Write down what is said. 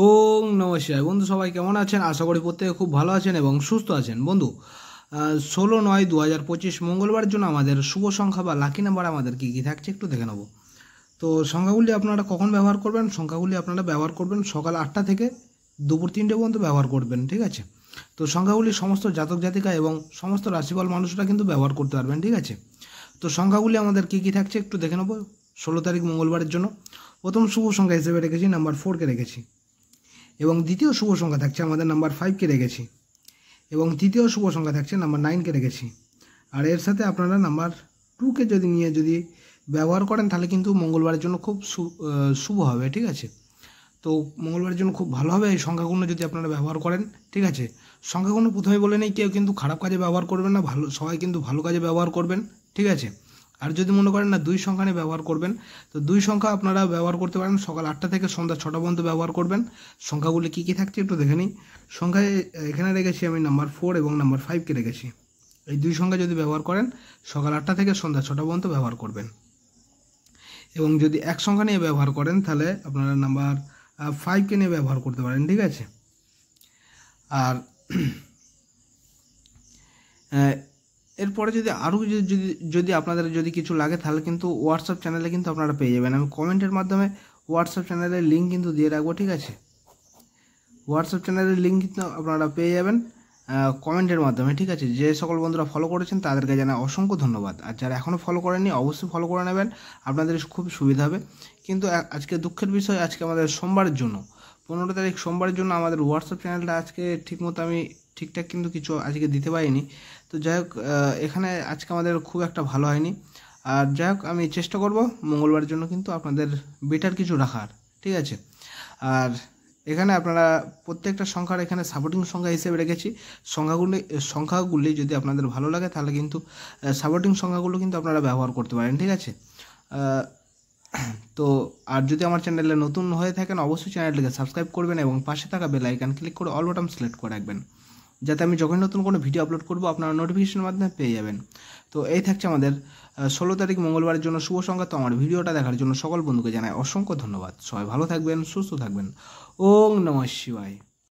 ওং নমঃ শিবায়। বন্ধু সবাই কেমন আছেন? আশা করি প্রত্যেকে খুব ভালো আছেন এবং সুস্থ আছেন। বন্ধু 16/9/2025 মঙ্গলবারের জন্য আমাদের শুভ সংখ্যা বা লাকি নাম্বার আমাদের কী কী থাকছে একটু দেখে নেব। তো সংখ্যাগুলি আপনারা কখন ব্যবহার করবেন? সংখ্যাগুলি আপনারা ব্যবহার করবেন সকাল 8টা থেকে দুপুর 3টে পর্যন্ত ব্যবহার করবেন, ঠিক আছে? তো সংখ্যাগুলি সমস্ত জাতক জাতিকা এবং সমস্ত রাশিফল মানুষরা কিন্তু ব্যবহার করতে পারবেন, ঠিক আছে? তো সংখ্যাগুলি আমাদের কী কী থাকছে একটু দেখে নেব 16 তারিখ মঙ্গলবারের জন্য। প্রথম শুভ সংখ্যা হিসেবে রেখেছি নাম্বার 4কে রেখেছি, এবং দ্বিতীয় শুভ সংখ্যা থাকছে আমাদের নাম্বার 5কে রেখেছি, এবং তৃতীয় শুভ সংখ্যা থাকছে নাম্বার 9কে রেখেছি। আর এর সাথে আপনারা নাম্বার 2কে যদি ব্যবহার করেন তাহলে কিন্তু মঙ্গলবারের জন্য খুব শুভ হবে, ঠিক আছে? তো মঙ্গলবারের জন্য খুব ভালো হবে এই সংখ্যাগুলো যদি আপনারা ব্যবহার করেন, ঠিক আছে? সংখ্যাগুলো প্রথমে বলে নেই, কেউ কিন্তু খারাপ কাজে ব্যবহার করবেন না, সবাই কিন্তু ভালো কাজে ব্যবহার করবেন, ঠিক আছে? আর যদি মনে করেন না 2 সংখ্যা নিয়ে ব্যবহার করবেন, তো 2 সংখ্যা আপনারা ব্যবহার করতে পারেন সকাল 8টা থেকে সন্ধ্যা 6টা পর্যন্ত ব্যবহার করবেন। সংখ্যাগুলি কী কী থাকছে একটু দেখে নিই। সংখ্যায় এখানে রেখেছি আমি নাম্বার 4 এবং নাম্বার 5কে রেখেছি। এই 2 সংখ্যা যদি ব্যবহার করেন সকাল 8টা থেকে সন্ধ্যা 6টা পর্যন্ত ব্যবহার করবেন। এবং যদি এক সংখ্যা নিয়ে ব্যবহার করেন তাহলে আপনারা নাম্বার 5কে নিয়ে ব্যবহার করতে পারেন, ঠিক আছে? আর এরপরে যদি আরও যদি আপনাদের যদি কিছু লাগে তাহলে কিন্তু হোয়াটসঅ্যাপ চ্যানেলে কিন্তু আপনারা পেয়ে যাবেন। আমি কমেন্টের মাধ্যমে হোয়াটসঅ্যাপ চ্যানেলের লিঙ্ক কিন্তু দিয়ে রাখবো, ঠিক আছে? হোয়াটসঅ্যাপ চ্যানেলের লিঙ্ক কিন্তু আপনারা পেয়ে যাবেন কমেন্টের মাধ্যমে, ঠিক আছে? যে সকল বন্ধুরা ফলো করেছেন তাদেরকে জানাই অসংখ্য ধন্যবাদ। আর যারা এখনও ফলো করেননি অবশ্যই ফলো করে নেবেন, আপনাদের খুব সুবিধা হবে। কিন্তু আজকে দুঃখের বিষয়, আজকে আমাদের সোমবারের জন্য 15 তারিখ সোমবারের জন্য আমাদের হোয়াটসঅ্যাপ চ্যানেলটা আজকে ঠিকমতো আমি ঠিকঠাক কিন্তু কিছু আজকে দিতে পারিনি। তো যাই হোক, এখানে আজকে আমাদের খুব একটা ভালো হয়নি। আর যাই হোক, আমি চেষ্টা করব মঙ্গলবারের জন্য কিন্তু আপনাদের বেটার কিছু রাখার, ঠিক আছে? আর এখানে আপনারা প্রত্যেকটা সংখ্যার এখানে সাপোর্টিং সংখ্যা হিসেবে রেখেছি। সংখ্যাগুলি যদি আপনাদের ভালো লাগে তাহলে কিন্তু সাপোর্টিং সংখ্যাগুলো কিন্তু আপনারা ব্যবহার করতে পারেন, ঠিক আছে? তো আর যদি আমার চ্যানেলে নতুন হয়ে থাকেন অবশ্যই চ্যানেলটিকে সাবস্ক্রাইব করবেন এবং পাশে থাকা বেল আইকন ক্লিক করে অল বাটন সিলেক্ট করে রাখবেন, যাতে আমি যখন নতুন কোনো ভিডিও আপলোড করব আপনারা নোটিফিকেশনের মাধ্যমে পেয়ে যাবেন। তো এই থাকছে আমাদের 16 তারিখ মঙ্গলবারের জন্য শুভ সংখ্যা। তো আমার ভিডিওটা দেখার জন্য সকল বন্ধুকে জানাই অসংখ্য ধন্যবাদ। সবাই ভালো থাকবেন, সুস্থ থাকবেন। ওং নমঃ শিবায়।